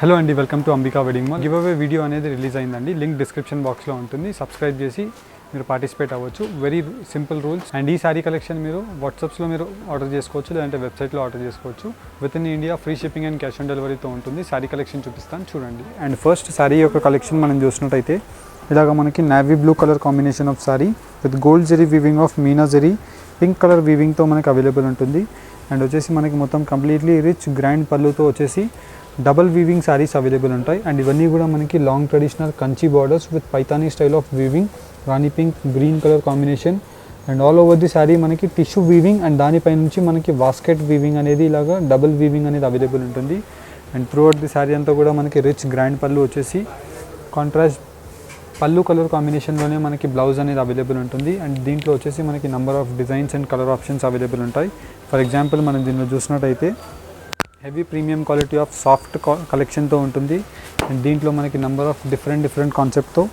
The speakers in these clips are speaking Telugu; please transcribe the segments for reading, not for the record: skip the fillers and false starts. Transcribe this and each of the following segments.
హలో అండి, welcome to Ambika wedding mall. Give away video అనేది రిలీజ్ అయిందండి. లింక్ డిస్క్రిప్షన్ బాక్స్లో ఉంటుంది. సబ్స్క్రైబ్ చేసి మీరు పార్టిసిపేట్ అవ్వచ్చు. Very simple rules. అండ్ ఈ శారీ కలెక్షన్ మీరు వాట్సాప్స్లో మీరు ఆర్డర్ చేసుకోవచ్చు, లేదంటే వెబ్సైట్లో ఆర్డర్ చేసుకోవచ్చు. Within India free shipping and cash on డెలివరీతో ఉంటుంది. శారీ కలెక్షన్ చూపిస్తాను చూడండి. అండ్ ఫస్ట్ శారీ యొక్క కలెక్షన్ మనం చూసినట్టయితే ఇలాగ మనకి navy blue colour combination of sari with gold zari weaving of meena zari pink colour వీవింగ్తో మనకి అవైలబుల్ ఉంటుంది. అండ్ వచ్చేసి మనకి మొత్తం కంప్లీట్లీ రిచ్ గ్రాండ్ పళ్ళుతో వచ్చేసి డబల్ వీవింగ్ శారీస్ అవైలబుల్ ఉంటాయి. అండ్ ఇవన్నీ కూడా మనకి long traditional Kanchi borders with Paithani style of weaving, Rani pink green colour combination. And all over the sari మనకి టిష్యూ వీవింగ్ అండ్ దానిపై నుంచి మనకి వాస్కెట్ వీవింగ్ అనేది ఇలాగా డబుల్ వీవింగ్ అనేది అవైలబుల్ ఉంటుంది. And throughout the sari అంతా కూడా మనకి రిచ్ గ్రాండ్ పళ్ళు వచ్చేసి కాంట్రాస్ట్ పళ్ళు కలర్ కాంబినేషన్లోనే మనకి బ్లౌజ్ అనేది అవైలబుల్ ఉంటుంది. అండ్ దీంట్లో వచ్చేసి మనకి number of designs and colour options available ఉంటాయి. ఫర్ ఎగ్జాంపుల్ మనం దీనిలో చూసినట్టయితే heavy premium quality of soft కలెక్షన్తో ఉంటుంది. అండ్ దీంట్లో మనకి నెంబర్ ఆఫ్ డిఫరెంట్ కాన్సెప్ట్తో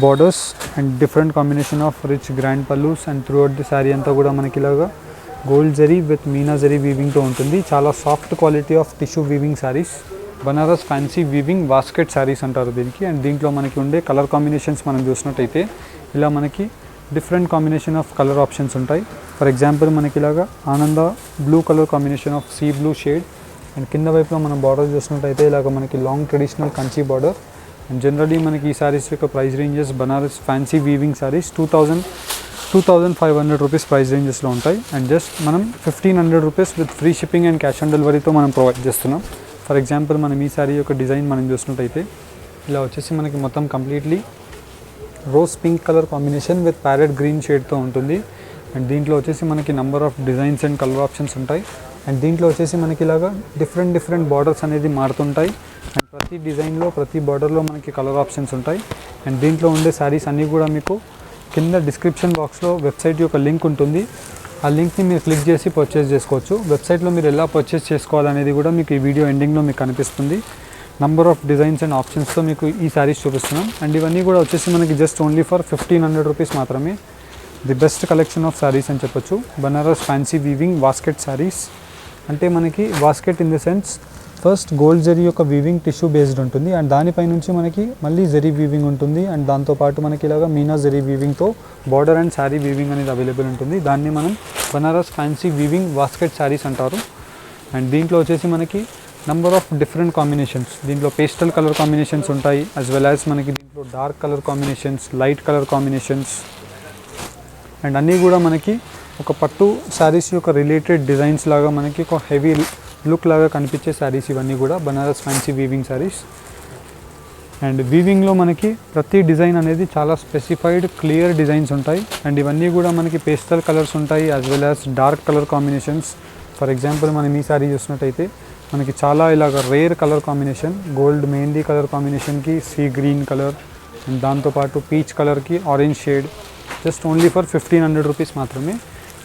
borders and different combination of rich grand pallus. And throughout the sari అంతా కూడా మనకి ఇలాగా గోల్డ్ జరీ విత్ మీనా జరీ వీవింగ్తో ఉంటుంది. చాలా soft quality of tissue weaving saris, Banaras fancy weaving వాస్కెట్ శారీస్ అంటారు దీనికి. అండ్ దీంట్లో మనకి ఉండే కలర్ కాంబినేషన్స్ మనం చూసినట్టయితే ఇలా మనకి different combination of colour options ఉంటాయి. ఫర్ ఎగ్జాంపుల్ మనకి ఇలాగా ఆనంద blue colour combination of sea blue shade. And కింద వైపులో మనం బార్డర్ చూసినట్టయితే ఇలాగ మనకి long traditional Kanchi border. And generally మనకి ఈ శారీస్ యొక్క price ranges Banaras fancy weaving saris 2,500 rupees price రేంజెస్లో ఉంటాయి. అండ్ జస్ట్ మనం 1,500 rupees with free shipping and cash on డెలివరీతో మనం ప్రొవైడ్ చేస్తున్నాం. ఫర్ ఎగ్జాంపుల్ మనం ఈ శారీ యొక్క డిజైన్ మనం చూసినట్టయితే ఇలా వచ్చేసి మనకి మొత్తం completely rose pink colour combination with parrot green షేడ్తో ఉంటుంది. అండ్ దీంట్లో వచ్చేసి మనకి number of designs and colour options ఉంటాయి. అండ్ దీంట్లో వచ్చేసి మనకి ఇలాగా డిఫరెంట్ బార్డర్స్ అనేది మారుతుంటాయి. అండ్ ప్రతి డిజైన్లో ప్రతి బార్డర్లో మనకి కలర్ ఆప్షన్స్ ఉంటాయి. అండ్ దీంట్లో ఉండే శారీస్ అన్నీ కూడా మీకు కింద డిస్క్రిప్షన్ బాక్స్లో వెబ్సైట్ యొక్క లింక్ ఉంటుంది. ఆ లింక్ని మీరు క్లిక్ చేసి పర్చేస్ చేసుకోవచ్చు. వెబ్సైట్లో మీరు ఎలా పర్చేస్ చేసుకోవాలనేది కూడా మీకు ఈ వీడియో ఎండింగ్లో మీకు కనిపిస్తుంది. నంబర్ ఆఫ్ డిజైన్స్ అండ్ ఆప్షన్స్తో మీకు ఈ శారీస్ చూపిస్తున్నాం. అండ్ ఇవన్నీ కూడా వచ్చేసి మనకి జస్ట్ ఓన్లీ ఫర్ 1,500 రూపీస్ మాత్రమే. The best collection of saris అని చెప్పొచ్చు. బనారస్ ఫ్యాన్సీ వీవింగ్ వాస్కెట్ శారీస్ అంటే మనకి వాస్కెట్ in the sense first gold zari యొక్క వీవింగ్ టిష్యూ బేస్డ్ ఉంటుంది. అండ్ దానిపై నుంచి మనకి మళ్ళీ జరీ వీవింగ్ ఉంటుంది. అండ్ దాంతోపాటు మనకి ఇలాగా మీనా జరీ వీవింగ్తో బార్డర్ అండ్ శారీ వీవింగ్ అనేది అవైలబుల్ ఉంటుంది. దాన్ని మనం బనారస్ ఫ్యాన్సీ వీవింగ్ వాస్కెట్ శారీస్ అంటారు. అండ్ దీంట్లో వచ్చేసి మనకి నెంబర్ ఆఫ్ డిఫరెంట్ కాంబినేషన్స్, దీంట్లో పేస్టల్ కలర్ కాంబినేషన్స్ ఉంటాయి. యాజ్ వెల్ యాజ్ మనకి దీంట్లో dark colour combinations, light colour combinations. And అన్నీ కూడా మనకి ఒక పట్టు శారీస్ యొక్క రిలేటెడ్ డిజైన్స్ లాగా మనకి ఒక హెవీ లుక్ లాగా కనిపించే శారీస్ ఇవన్నీ కూడా Banaras fancy weaving saris. And వీవింగ్లో మనకి ప్రతి డిజైన్ అనేది చాలా స్పెసిఫైడ్ క్లియర్ డిజైన్స్ ఉంటాయి. అండ్ ఇవన్నీ కూడా మనకి పేస్టల్ కలర్స్ ఉంటాయి as well as dark colour combinations. For example మనం ఈ శారీ చూసినట్టయితే మనకి చాలా ఇలాగ rare colour combination, gold mehndi colour కాంబినేషన్కి సీ గ్రీన్ కలర్ అండ్ దాంతోపాటు పీచ్ కలర్కి orange shade. Just only for 1,500 rupees మాత్రమే.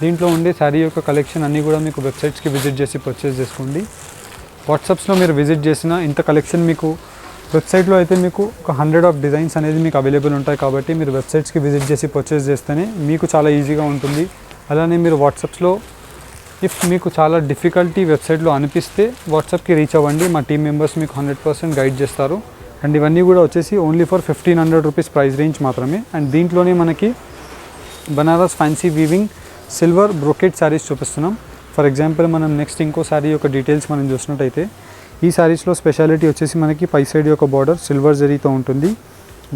దీంట్లో ఉండే శారీ యొక్క కలెక్షన్ అన్నీ కూడా మీకు వెబ్సైట్స్కి విజిట్ చేసి పర్చేస్ చేసుకోండి. వాట్సాప్స్లో మీరు విజిట్ చేసిన ఇంత కలెక్షన్ మీకు వెబ్సైట్లో అయితే మీకు ఒక 100 ఆఫ్ డిజైన్స్ అనేది మీకు అవైలబుల్ ఉంటాయి. కాబట్టి మీరు వెబ్సైట్స్కి విజిట్ చేసి పర్చేస్ చేస్తేనే మీకు చాలా ఈజీగా ఉంటుంది. అలానే మీరు వాట్సాప్స్లో ఇఫ్ మీకు చాలా డిఫికల్టీ వెబ్సైట్లో అనిపిస్తే వాట్సాప్కి రీచ్ అవ్వండి. మా టీమ్ మెంబర్స్ మీకు 100% గైడ్ చేస్తారు. అండ్ ఇవన్నీ కూడా వచ్చేసి only for 1,500 rupees price range మాత్రమే. అండ్ దీంట్లోనే మనకి Banaras fancy weaving silver brocade saris చూపిస్తున్నాం. ఫర్ ఎగ్జాంపుల్ మనం నెక్స్ట్ ఇంకో శారీ యొక్క డీటెయిల్స్ మనం చూసినట్టయితే ఈ శారీస్లో స్పెషాలిటీ వచ్చేసి మనకి పై సైడ్ యొక్క బార్డర్ సిల్వర్ జరీతో ఉంటుంది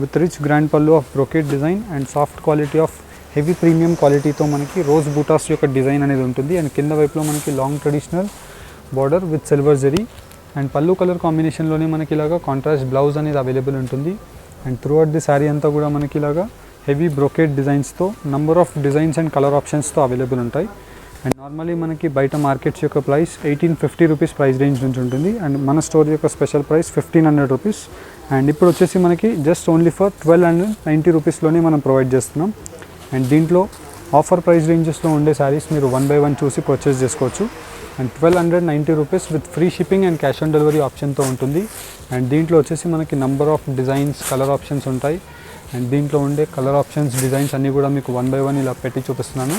with rich grand pallu of brocade design and soft quality of heavy premium క్వాలిటీతో మనకి రోజ్ బూటాస్ యొక్క డిజైన్ అనేది ఉంటుంది. అండ్ కింద వైపులో మనకి long traditional border with silver zari and pallu colour కాంబినేషన్లోనే మనకి ఇలాగా కాంట్రాస్ట్ బ్లౌజ్ అనేది అవైలబుల్ ఉంటుంది. And throughout the sari అంతా కూడా మనకి ఇలాగా హెవీ బ్రోకెట్ డిజైన్స్తో number of designs and colour ఆప్షన్స్తో అవైలబుల్ ఉంటాయి. అండ్ నార్మలీ మనకి బయట మార్కెట్స్ యొక్క ప్రైస్ 1,850 రూపీస్ ప్రైస్ రేంజ్ నుంచి ఉంటుంది. అండ్ మన స్టోర్ యొక్క స్పెషల్ ప్రైస్ 1,500 రూపీస్. అండ్ ఇప్పుడు వచ్చేసి మనకి జస్ట్ ఓన్లీ ఫర్ 1,290 రూపీస్లోనే మనం ప్రొవైడ్ చేస్తున్నాం. అండ్ దీంట్లో ఆఫర్ ప్రైస్ రేంజెస్లో ఉండే శారీస్ మీరు 1 by 1 చూసి పర్చేస్ చేసుకోవచ్చు. And 1,290 rupees with free shipping and cash on delivery ఆప్షన్తో ఉంటుంది. అండ్ దీంట్లో వచ్చేసి మనకి number of designs colour options ఉంటాయి. అండ్ దీంట్లో ఉండే కలర్ ఆప్షన్స్ డిజైన్స్ అన్నీ కూడా మీకు 1 by 1 ఇలా పెట్టి చూపిస్తున్నాను.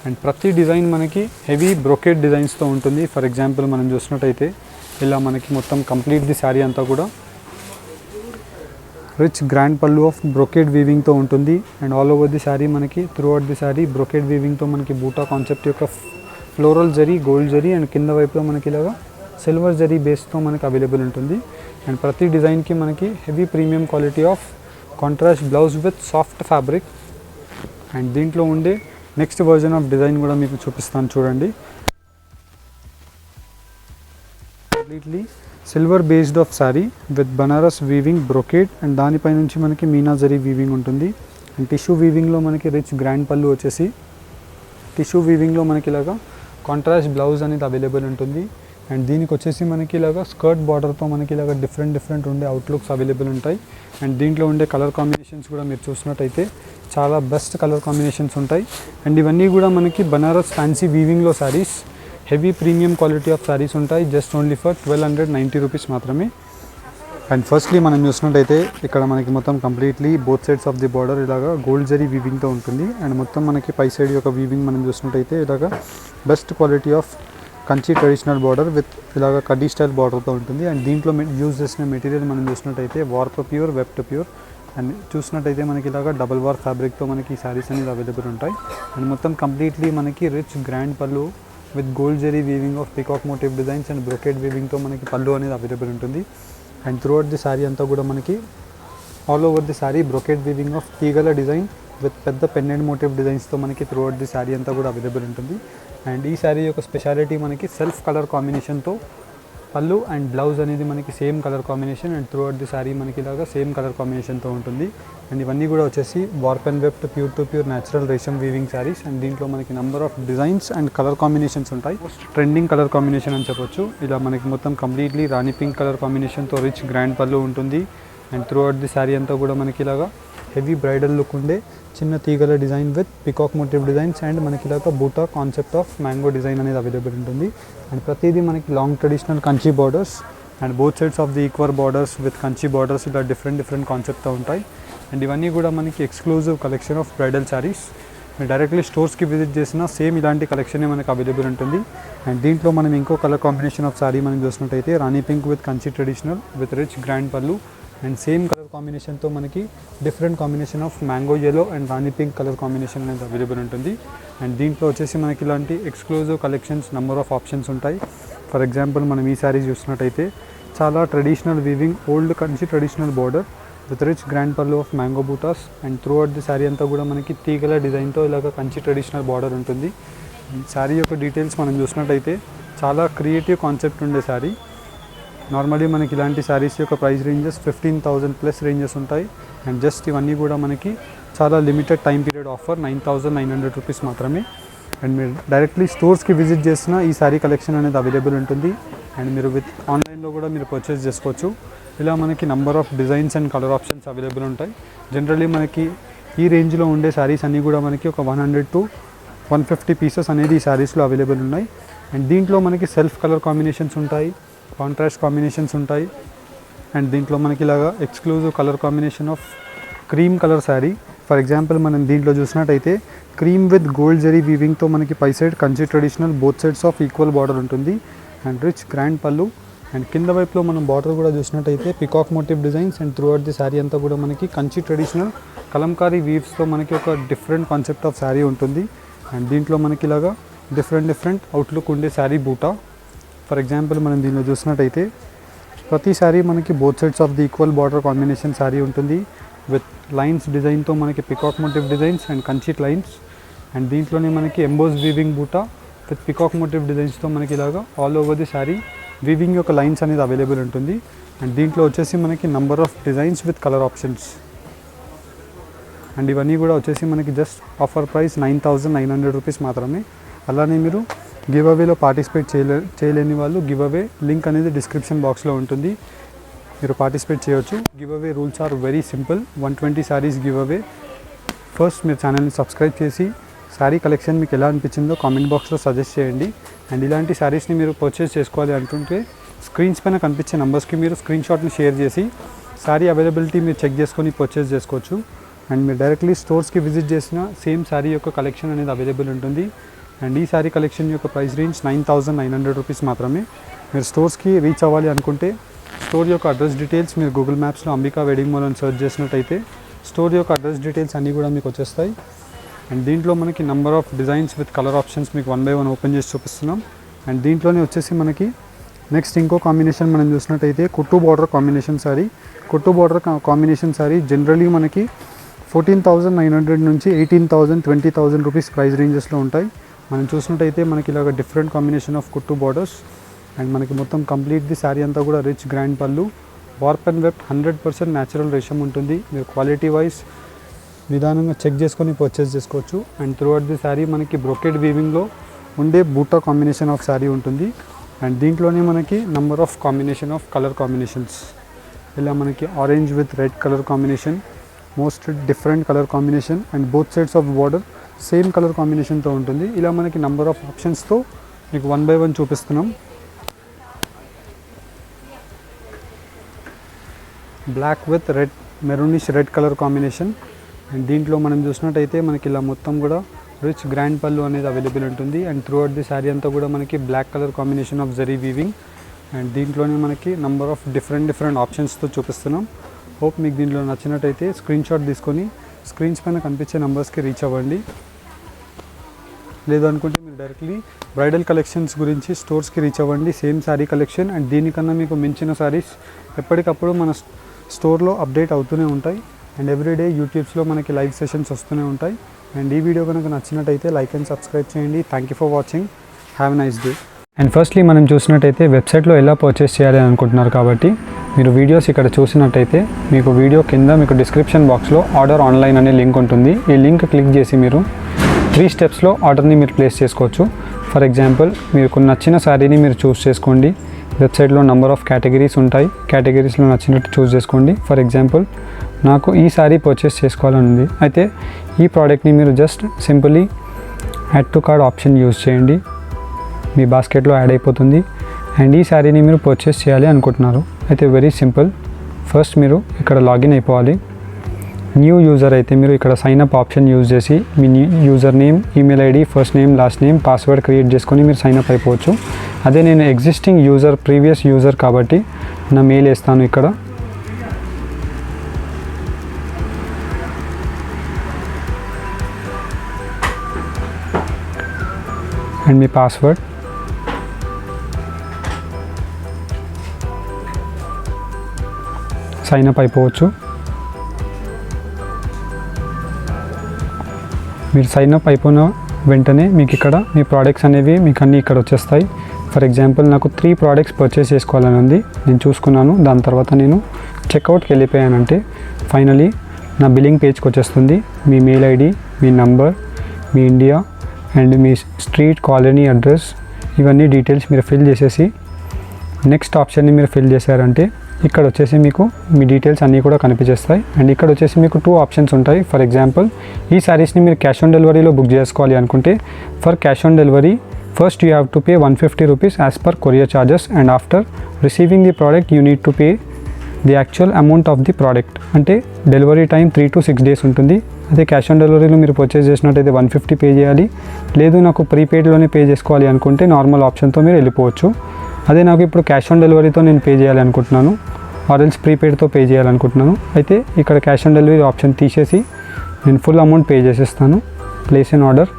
అండ్ ప్రతి డిజైన్ మనకి హెవీ బ్రోకెట్ డిజైన్స్తో ఉంటుంది. ఫర్ ఎగ్జాంపుల్ మనం చూసినట్టయితే ఇలా మనకి మొత్తం కంప్లీట్ ది శారీ అంతా కూడా rich grand pallu of brocade వీవింగ్తో ఉంటుంది. And all over the sari మనకి throughout the sari brocade వీవింగ్తో మనకి బూటా కాన్సెప్ట్ యొక్క floral zari, gold zari and కింద వైపులో మనకి ఇలాగా సిల్వర్ జరీ బేస్తో మనకి అవైలబుల్ ఉంటుంది. అండ్ ప్రతి డిజైన్కి మనకి heavy premium quality of contrast blouse with soft fabric. And దీంట్లో ఉండే నెక్స్ట్ వర్జన్ ఆఫ్ డిజైన్ కూడా మీకు చూపిస్తాను చూడండి. Completely silver based of sari with Banaras weaving brocade and దానిపై నుంచి మనకి మీనా జరీ వీవింగ్ ఉంటుంది. అండ్ టిష్యూ వీవింగ్లో మనకి రిచ్ గ్రాండ్ పళ్ళు వచ్చేసి టిష్యూ వీవింగ్లో మనకి ఇలాగా కాంట్రాస్ట్ బ్లౌజ్ అనేది అవైలబుల్ ఉంటుంది. అండ్ దీనికి వచ్చేసి మనకి ఇలాగా స్కర్ట్ బార్డర్తో మనకి ఇలాగ డిఫరెంట్ ఉండే అవుట్లుక్స్ అవైలబుల్ ఉంటాయి. అండ్ దీంట్లో ఉండే కలర్ కాంబినేషన్స్ కూడా మీరు చూసినట్టయితే చాలా బెస్ట్ కలర్ కాంబినేషన్స్ ఉంటాయి. అండ్ ఇవన్నీ కూడా మనకి బనారస్ ఫ్యాన్సీ వీవింగ్లో saris, heavy premium quality of saris ఉంటాయి. జస్ట్ ఓన్లీ ఫర్ 1290 రూపీస్ మాత్రమే. అండ్ ఫస్ట్లీ మనం చూసినట్టయితే ఇక్కడ మనకి మొత్తం completely both sides of the border ఇలాగా గోల్డ్ జరీ వీవింగ్తో ఉంటుంది. అండ్ మొత్తం మనకి పై సైడ్ యొక్క వీవింగ్ మనం చూసినట్టయితే ఇలాగా best quality of Kanchi traditional border with ఇలాగా కడ్డీ స్టైల్ బార్డర్తో ఉంటుంది. అండ్ దీంట్లో యూజ్ చేసిన మెటీరియల్ మనం చూసినట్టయితే వార్ప్ ప్యూర్, వెబ్ట్ ప్యూర్. అండ్ చూసినట్టయితే మనకి ఇలాగా డబల్ వార్ ఫ్యాబ్రిక్తో మనకి ఈ శారీస్ అనేది అవైలబుల్ ఉంటాయి. అండ్ మొత్తం కంప్లీట్లీ మనకి rich grand pallu with gold zari weaving of peacock motive designs and brocade వీవింగ్తో మనకి పళ్ళు అనేది అవైలబుల్ ఉంటుంది. And throughout the sari అంతా కూడా మనకి all over the sari brocade weaving of తీగల డిజైన్ విత్ పెద్ద పెండెంట్ మోటివ్ డిజైన్స్తో మనకి త్రూ అవుట్ ది శారీ అంతా కూడా అవైలబుల్ ఉంటుంది. అండ్ ఈ శారీ యొక్క స్పెషాలిటీ మనకి సెల్ఫ్ కలర్ కాంబినేషన్తో పళ్ళు అండ్ బ్లౌజ్ అనేది మనకి same colour combination. And throughout the sari మనకి ఇలాగా సేమ్ కలర్ కాంబినేషన్తో ఉంటుంది. అండ్ ఇవన్నీ కూడా వచ్చేసి warp and weft pure to pure natural రేషమ్ వీవింగ్ శారీస్. అండ్ దీంట్లో మనకి number of designs and colour combinations ఉంటాయి. ట్రెండింగ్ కలర్ కాంబినేషన్ అని చెప్పొచ్చు. ఇలా మనకి మొత్తం కంప్లీట్లీ రాణి పింక్ కలర్ కాంబినేషన్తో రిచ్ గ్రాండ్ పళ్ళు ఉంటుంది. And throughout the sari అంతా కూడా మనకి ఇలాగా హెవీ బ్రైడల్ లుక్ ఉండే చిన్న తీగల design with peacock motif designs and మనకి ఇలాగ బూటా కాన్సెప్ట్ ఆఫ్ మ్యాంగో డిజైన్ అనేది అవైలబుల్ ఉంటుంది. అండ్ ప్రతిదీ మనకి long traditional Kanchi borders and both sides of the equal borders with Kanchi borders ఇలా డిఫరెంట్ కాన్సెప్ట్తో ఉంటాయి. అండ్ ఇవన్నీ కూడా మనకి exclusive collection of bridal saris. మీరు డైరెక్ట్లీ స్టోర్స్కి విజిట్ చేసినా సేమ్ ఇలాంటి కలెక్షనే మనకి అవైలబుల్ ఉంటుంది. అండ్ దీంట్లో మనం ఇంకో కలర్ కాంబినేషన్ ఆఫ్ శారీ మనం చూసినట్టయితే rani pink with Kanchi traditional with rich grand pallu and same colour కాంబినేషన్తో మనకి different combination of mango yellow and rani pink colour combination అనేది అవైలబుల్ ఉంటుంది. అండ్ దీంట్లో వచ్చేసి మనకి ఇలాంటి exclusive collections number of options ఉంటాయి. ఫర్ ఎగ్జాంపుల్ మనం ఈ శారీ చూసినట్టయితే చాలా traditional weaving old Kanchi traditional border with rich grand pallu of mango butas. And throughout the sari అంతా కూడా మనకి తీగల డిజైన్తో ఇలాగ కంచి ట్రెడిషనల్ బార్డర్ ఉంటుంది. శారీ యొక్క డీటెయిల్స్ మనం చూసినట్టయితే చాలా క్రియేటివ్ కాన్సెప్ట్ ఉండే శారీ. నార్మల్లీ మనకి ఇలాంటి శారీస్ యొక్క ప్రైస్ రేంజెస్ 15,000 ప్లస్ రేంజెస్ ఉంటాయి. అండ్ జస్ట్ ఇవన్నీ కూడా మనకి చాలా limited time period offer 9,900 rupees మాత్రమే. అండ్ మీరు డైరెక్ట్లీ స్టోర్స్కి విజిట్ చేసిన ఈ శారీ కలెక్షన్ అనేది అవైలబుల్ ఉంటుంది. అండ్ మీరు విత్ ఆన్లైన్లో కూడా మీరు పర్చేస్ చేసుకోవచ్చు. ఇలా మనకి number of designs and colour options available ఉంటాయి. జనరల్లీ మనకి ఈ రేంజ్లో ఉండే శారీస్ అన్నీ కూడా మనకి ఒక 100 to 150 పీసెస్ అనేది ఈ శారీస్లో అవైలబుల్ ఉన్నాయి. అండ్ దీంట్లో మనకి సెల్ఫ్ కలర్ కాంబినేషన్స్ ఉంటాయి, కాంట్రాస్ట్ కాంబినేషన్స్ ఉంటాయి. అండ్ దీంట్లో మనకి ఇలాగా exclusive colour combination of cream colour sari. For example మనం దీంట్లో చూసినట్టయితే క్రీమ్ విత్ గోల్డ్ జరీ వీవింగ్తో మనకి పై side Kanchi traditional both sides of equal border ఉంటుంది. And rich grand pallu and కింద వైపులో మనం బార్డర్ కూడా చూసినట్టయితే peacock motive designs. And throughout the sari అంతా కూడా మనకి కంచి ట్రెడిషనల్ కలంకారీ వీవ్స్తో మనకి ఒక డిఫరెంట్ కాన్సెప్ట్ ఆఫ్ శారీ ఉంటుంది. అండ్ దీంట్లో మనకి ఇలాగా డిఫరెంట్ అవుట్లుక్ ఉండే శారీ బూటా. ఫర్ ఎగ్జాంపుల్ మనం దీనిలో చూసినట్టయితే ప్రతి శారీ మనకి both sides of the equal border combination sari ఉంటుంది విత్ లైన్స్ డిజైన్తో మనకి peacock motif designs and Kanchi lines. And దీంట్లోనే మనకి ఎంబోస్ వీవింగ్ బూటా విత్ పికాక్ మోటివ్ డిజైన్స్తో మనకి ఇలాగా all over the sari weaving యొక్క లైన్స్ అనేది అవైలబుల్ ఉంటుంది. అండ్ దీంట్లో వచ్చేసి మనకి number of designs with colour options. And ఇవన్నీ కూడా వచ్చేసి మనకి జస్ట్ ఆఫర్ ప్రైస్ 9,900 రూపీస్ మాత్రమే. అలానే మీరు గివ్ అవేలో పార్టిసిపేట్ చేయలేని వాళ్ళు గివ్ అవే లింక్ అనేది డిస్క్రిప్షన్ బాక్స్లో ఉంటుంది, మీరు పార్టిసిపేట్ చేయవచ్చు. Give away rules are very simple. 120 saris give away. First మీరు ఛానల్ని సబ్స్క్రైబ్ చేసి శారీ కలెక్షన్ మీకు ఎలా అనిపించిందో కామెంట్ బాక్స్లో సజెస్ట్ చేయండి. అండ్ ఇలాంటి శారీస్ని మీరు పర్చేస్ చేసుకోవాలి అనుకుంటే స్క్రీన్స్ పైన కనిపించే నెంబర్స్కి మీరు స్క్రీన్ షాట్ని షేర్ చేసి శారీ అవైలబిలిటీ మీరు చెక్ చేసుకొని పర్చేస్ చేసుకోవచ్చు. అండ్ మీరు డైరెక్ట్లీ స్టోర్స్కి విజిట్ చేసిన సేమ్ శారీ యొక్క కలెక్షన్ అనేది అవైలబుల్ ఉంటుంది. అండ్ ఈ శారీ కలెక్షన్ యొక్క ప్రైస్ రేంజ్ 9,900 రూపీస్ మాత్రమే. మీరు స్టోర్స్కి రీచ్ అవ్వాలి అనుకుంటే స్టోర్ యొక్క అడ్రస్ డీటెయిల్స్ మీరు గూగుల్ మ్యాప్స్లో అంబికా వెడ్డింగ్ మాల్ అని సెర్చ్ చేసినట్టయితే స్టోర్ యొక్క అడ్రస్ డీటెయిల్స్ అన్నీ కూడా మీకు వచ్చేస్తాయి. అండ్ దీంట్లో మనకి number of designs with colour options మీకు 1 by 1 ఓపెన్ చేసి చూపిస్తున్నాం. అండ్ దీంట్లోనే వచ్చేసి మనకి నెక్స్ట్ ఇంకో కాంబినేషన్ మనం చూసినట్టయితే కుట్టు బార్డర్ కాంబినేషన్ శారీ. కుట్టు బార్డర్ కాంబినేషన్ శారీ జనరలీ మనకి 14,900 నుంచి 18,000, 20,000 రూపీస్ ప్రైస్ రేంజెస్లో ఉంటాయి. మనం చూసినట్టయితే మనకి ఇలాగ డిఫరెంట్ కాంబినేషన్ ఆఫ్ కుట్టు బార్డర్స్ అండ్ మనకి మొత్తం కంప్లీట్ ది శారీ అంతా కూడా రిచ్ గ్రాండ్ పళ్ళు, వార్ప్ అండ్ వెబ్ 100% న్యాచురల్ రేషం ఉంటుంది. మీరు క్వాలిటీ వైజ్ నిదానంగా చెక్ చేసుకొని పర్చేస్ చేసుకోవచ్చు. అండ్ త్రూఅవుట్ ది శారీ మనకి బ్రొకెడ్ వీవింగ్లో ఉండే బూటా కాంబినేషన్ ఆఫ్ శారీ ఉంటుంది. అండ్ దీంట్లోనే మనకి number of combination of colour combinations, ఇలా మనకి orange with red colour combination, most different colour combination and both sides of border same colour కాంబినేషన్తో ఉంటుంది. ఇలా మనకి నెంబర్ ఆఫ్ ఆప్షన్స్తో మీకు 1 by 1 చూపిస్తున్నాం. Black with red, maroonish red colour combination. And దీంట్లో మనం చూసినట్టయితే మనకి ఇలా మొత్తం కూడా రిచ్ గ్రాండ్ పళ్ళు అనేది అవైలబుల్ ఉంటుంది. అండ్ త్రూఅవుట్ ది శారీ అంతా కూడా మనకి black colour combination of zari weaving. And దీంట్లోనే మనకి నంబర్ ఆఫ్ డిఫరెంట్ ఆప్షన్స్తో చూపిస్తున్నాం. హోప్ మీకు దీంట్లో నచ్చినట్టయితే స్క్రీన్ షాట్ తీసుకొని స్క్రీన్స్ పైన కనిపించే నెంబర్స్కి రీచ్ అవ్వండి. లేదు అనుకుంటే మీరు డైరెక్ట్లీ బ్రైడల్ కలెక్షన్స్ గురించి స్టోర్స్కి రీచ్ అవ్వండి. సేమ్ శారీ కలెక్షన్ అండ్ దీనికన్నా మీకు మించిన శారీస్ ఎప్పటికప్పుడు మన స్టోర్లో అప్డేట్ అవుతూనే ఉంటాయి. అండ్ ఎవ్రీడే యూట్యూబ్స్లో మనకి లైవ్ సెషన్స్ వస్తూనే ఉంటాయి. అండ్ ఈ వీడియో కనుక నచ్చినట్టయితే లైక్ అండ్ సబ్స్క్రైబ్ చేయండి. Thank you for watching. Have a nice day. And firstly మనం చూసినట్టయితే వెబ్సైట్లో ఎలా పర్చేస్ చేయాలి అనుకుంటున్నారు కాబట్టి మీరు వీడియోస్ ఇక్కడ చూసినట్టయితే మీకు వీడియో కింద మీకు డిస్క్రిప్షన్ బాక్స్లో ఆర్డర్ ఆన్లైన్ అనే లింక్ ఉంటుంది. ఈ లింక్ క్లిక్ చేసి మీరు 3 స్టెప్స్లో ఆర్డర్ని మీరు ప్లేస్ చేసుకోవచ్చు. ఫర్ ఎగ్జాంపుల్ మీకు నచ్చిన శారీని మీరు చూస్ చేసుకోండి. వెబ్సైట్లో నెంబర్ ఆఫ్ కేటగిరీస్ ఉంటాయి. కేటగిరీస్లో నచ్చినట్టు చూస్ చేసుకోండి. ఫర్ ఎగ్జాంపుల్ నాకు ఈ శారీ పర్చేస్ చేసుకోవాలని ఉంది. అయితే ఈ ప్రోడక్ట్ని మీరు just simply add to card option use చేయండి. మీ బాస్కెట్లో యాడ్ అయిపోతుంది. అండ్ ఈ శారీని మీరు పర్చేస్ చేయాలి అనుకుంటున్నారు. అయితే వెరీ సింపుల్. ఫస్ట్ మీరు ఇక్కడ లాగిన్ అయిపోవాలి. న్యూ యూజర్ అయితే మీరు ఇక్కడ సైన్ అప్ ఆప్షన్ యూజ్ చేసి మీ user name, email ID, first name, last name, password create చేసుకొని మీరు సైన్ అప్ అయిపోవచ్చు. అదే నేను ఎగ్జిస్టింగ్ యూజర్, ప్రీవియస్ యూజర్ కాబట్టి నా మెయిల్ వేస్తాను ఇక్కడ. అండ్ మీ పాస్వర్డ్. సైన్ అప్ అయిపోవచ్చు. మీరు సైన్ అప్ అయిపోయిన వెంటనే మీకు ఇక్కడ మీ ప్రోడక్ట్స్ అనేవి మీకు అన్నీ ఇక్కడ వచ్చేస్తాయి. ఫర్ ఎగ్జాంపుల్ నాకు 3 ప్రోడక్ట్స్ పర్చేస్ చేసుకోవాలని ఉంది. నేను చూసుకున్నాను. దాని తర్వాత నేను చెక్అవుట్కి వెళ్ళిపోయానంటే ఫైనలీ నా బిల్లింగ్ పేజ్కి వచ్చేస్తుంది. మీ మెయిల్ ఐడి, మీ నంబర్, మీ ఇండియా అండ్ మీ స్ట్రీట్, కాలనీ అడ్రస్ ఇవన్నీ డీటెయిల్స్ మీరు ఫిల్ చేసేసి నెక్స్ట్ ఆప్షన్ని మీరు ఫిల్ చేశారంటే ఇక్కడ వచ్చేసి మీకు మీ డీటెయిల్స్ అన్నీ కూడా కనిపించేస్తాయి. అండ్ ఇక్కడ వచ్చేసి మీకు 2 ఆప్షన్స్ ఉంటాయి. ఫర్ ఎగ్జాంపుల్ ఈ శారీస్ని మీరు క్యాష్ ఆన్ డెలివరీలో బుక్ చేసుకోవాలి అనుకుంటే for cash on delivery first you have to pay 150 rupees as per courier charges and after receiving the product you need to pay the actual amount of the product. అంటే డెలివరీ టైం 3 to 6 days ఉంటుంది. అదే క్యాష్ ఆన్ డెలివరీలో మీరు పర్చేస్ చేసినట్టయితే 150 పే చేయాలి. లేదు నాకు ప్రీపెయిడ్లోనే పే చేసుకోవాలి అనుకుంటే నార్మల్ ఆప్షన్తో మీరు వెళ్ళిపోవచ్చు. అదే నాకు ఇప్పుడు క్యాష్ ఆన్ డెలివరీతో నేను పే చేయాలి అనుకుంటున్నాను, ఆర్ఎల్స్ ప్రీపెయిడ్తో పే చేయాలనుకుంటున్నాను. అయితే ఇక్కడ క్యాష్ ఆన్ డెలివరీ ఆప్షన్ తీసేసి నేను ఫుల్ అమౌంట్ పే చేసేస్తాను. Place an order.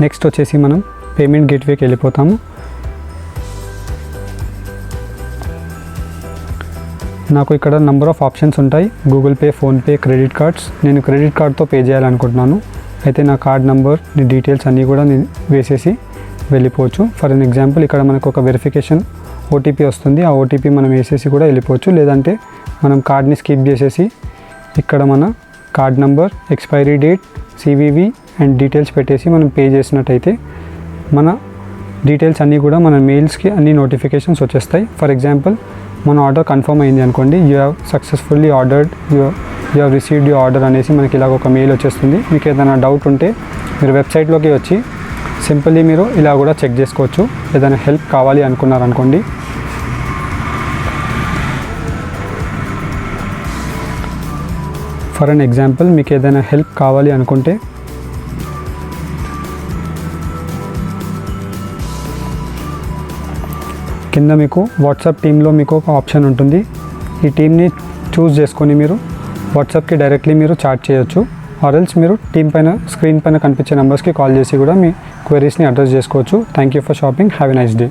నెక్స్ట్ వచ్చేసి మనం పేమెంట్ గేట్వేకి వెళ్ళిపోతాము. నాకు ఇక్కడ నెంబర్ ఆఫ్ ఆప్షన్స్ ఉంటాయి. Google pay, PhonePe, credit cards. నేను క్రెడిట్ కార్డ్తో పే చేయాలనుకుంటున్నాను. అయితే నా కార్డ్ నెంబర్, నీ డీటెయిల్స్ అన్నీ కూడా నేను వేసేసి వెళ్ళిపోవచ్చు. ఫర్ ఎన్ ఎగ్జాంపుల్ ఇక్కడ మనకు ఒక వెరిఫికేషన్ ఓటీపీ వస్తుంది. ఆ ఓటీపీ మనం వేసేసి కూడా వెళ్ళిపోవచ్చు. లేదంటే మనం కార్డ్ని స్కిప్ చేసేసి ఇక్కడ మన card number, expiry date, CVV and details పెట్టేసి మనం పే చేసినట్టయితే మన డీటెయిల్స్ అన్నీ కూడా మన మెయిల్స్కి అన్ని నోటిఫికేషన్స్ వచ్చేస్తాయి. ఫర్ ఎగ్జాంపుల్ మన ఆర్డర్ కన్ఫర్మ్ అయింది అనుకోండి, you have successfully ordered, you have received you order అనేసి మనకి ఇలాగ ఒక మెయిల్ వచ్చేస్తుంది. మీకు ఏదైనా డౌట్ ఉంటే మీరు వెబ్సైట్లోకి వచ్చి సింపుల్లీ మీరు ఇలా కూడా చెక్ చేసుకోవచ్చు. ఏదైనా హెల్ప్ కావాలి అనుకున్నారనుకోండి. ఫర్ అన్ ఎగ్జాంపుల్ మీకు ఏదైనా హెల్ప్ కావాలి అనుకుంటే కింద మీకు వాట్సాప్ టీంలో మీకు ఒక ఆప్షన్ ఉంటుంది. ఈ టీమ్ని చూస్ చేసుకొని మీరు వాట్సాప్కి డైరెక్ట్లీ మీరు చాట్ చేయొచ్చు. ఆర్ఎల్స్ మీరు టీం పైన స్క్రీన్ పైన కనిపించే నెంబర్స్కి కాల్ చేసి కూడా మీ క్వెరీస్ని అడ్రస్ చేసుకోవచ్చు. Thank you for shopping. Have a nice day.